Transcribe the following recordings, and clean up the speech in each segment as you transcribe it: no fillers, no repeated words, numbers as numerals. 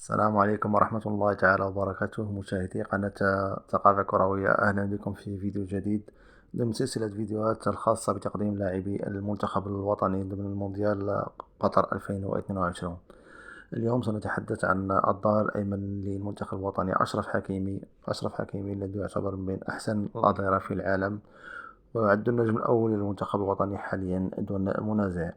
السلام عليكم ورحمة الله تعالى وبركاته، مشاهدي قناة ثقافة كروية. أهلا بكم في فيديو جديد ضمن سلسلة فيديوهات الخاصة بتقديم لاعبي المنتخب الوطني ضمن المونديال قطر 2022. اليوم سنتحدث عن الظهير الأيمن للمنتخب الوطني أشرف حكيمي الذي يعتبر من أحسن الأظهرة في العالم، ويعد النجم الأول للمنتخب الوطني حاليا دون منازع.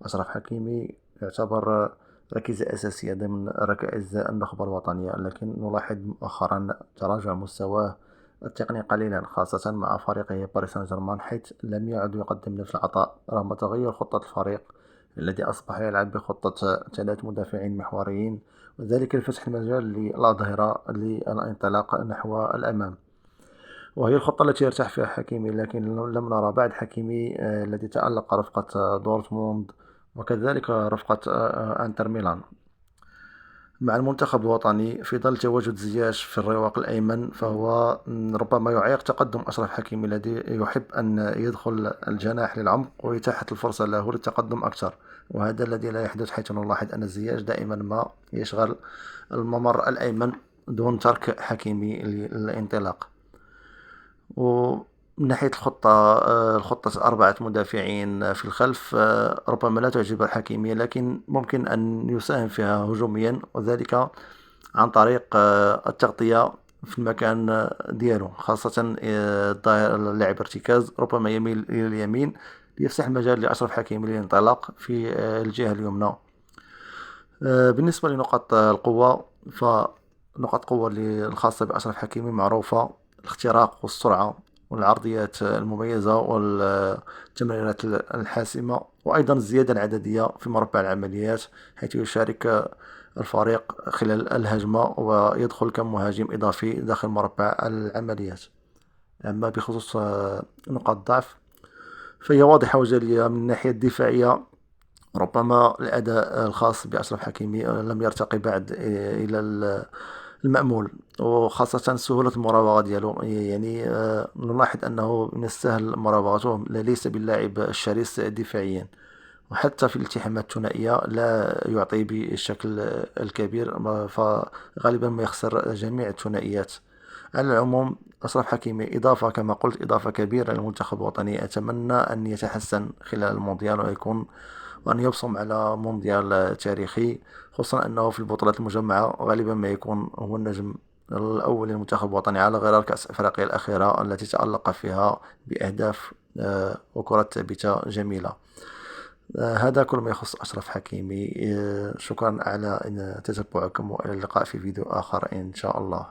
أشرف حكيمي يعتبر ركيزة أساسية ضمن ركائز النخبة الوطنية، لكن نلاحظ مؤخرا تراجع مستواه التقني قليلا، خاصة مع فريقه باريس سان جيرمان، حيث لم يعد يقدم نفس العطاء رغم تغير خطة الفريق الذي أصبح يلعب بخطة 3 مدافعين محوريين، وذلك لفتح المجال للأظهرة للانطلاق نحو الأمام. وهي الخطة التي يرتاح فيها حكيمي، لكن لم نرى بعد حكيمي الذي تألق رفقة دورتموند وكذلك رفقة انتر ميلان. مع المنتخب الوطني في ظل تواجد زياش في الرواق الأيمن، فهو ربما يعيق تقدم أشرف حكيمي الذي يحب أن يدخل الجناح للعمق ويتاحت الفرصة له للتقدم أكثر، وهذا الذي لا يحدث، حيث نلاحظ أن زياش دائما ما يشغل الممر الأيمن دون ترك حكيمي للانطلاق. ومن ناحية الخطة 4 مدافعين في الخلف، ربما لا تعجب الحكيمية، لكن ممكن أن يساهم فيها هجوميا، وذلك عن طريق التغطية في المكان ديالو، خاصة اللاعب ارتكاز ربما يميل إلى اليمين ليفسح المجال لأشرف حكيمي للانطلاق في الجهة اليمنى. بالنسبة لنقاط القوة، فنقاط قوة الخاصة بأشرف حكيمي معروفة: الاختراق والسرعة والعرضيات المميزة والتمريرات الحاسمة، وأيضا الزيادة العددية في مربع العمليات، حيث يشارك الفريق خلال الهجمة ويدخل كمهاجم إضافي داخل مربع العمليات. أما بخصوص نقاط الضعف، فهي واضحة وجلية. من الناحية الدفاعية، ربما الأداء الخاص بأشرف حكيمي لم يرتقي بعد إلى المأمول، وخاصة سهولة المراوغة ديالو. يعني نلاحظ أنه من السهل مراوغته، ليس باللاعب الشرس دفاعيا، وحتى في الالتحامات الثنائية لا يعطي بالشكل الكبير، فغالبا ما يخسر جميع الثنائيات. على العموم، أشرف حكيمي إضافة، كما قلت، إضافة كبيرة للمنتخب الوطني. أتمنى أن يتحسن خلال المونديال وأن يبصم على مونديال تاريخي، خصوصا أنه في البطولات المجمعة غالبا ما يكون هو النجم الأول للمنتخب الوطني، على غرار كأس أفريقيا الأخيرة التي تألق فيها بأهداف وكرات ثابتة جميلة. هذا كل ما يخص أشرف حكيمي. شكرا على تتبعكم، وإلى اللقاء في فيديو آخر إن شاء الله.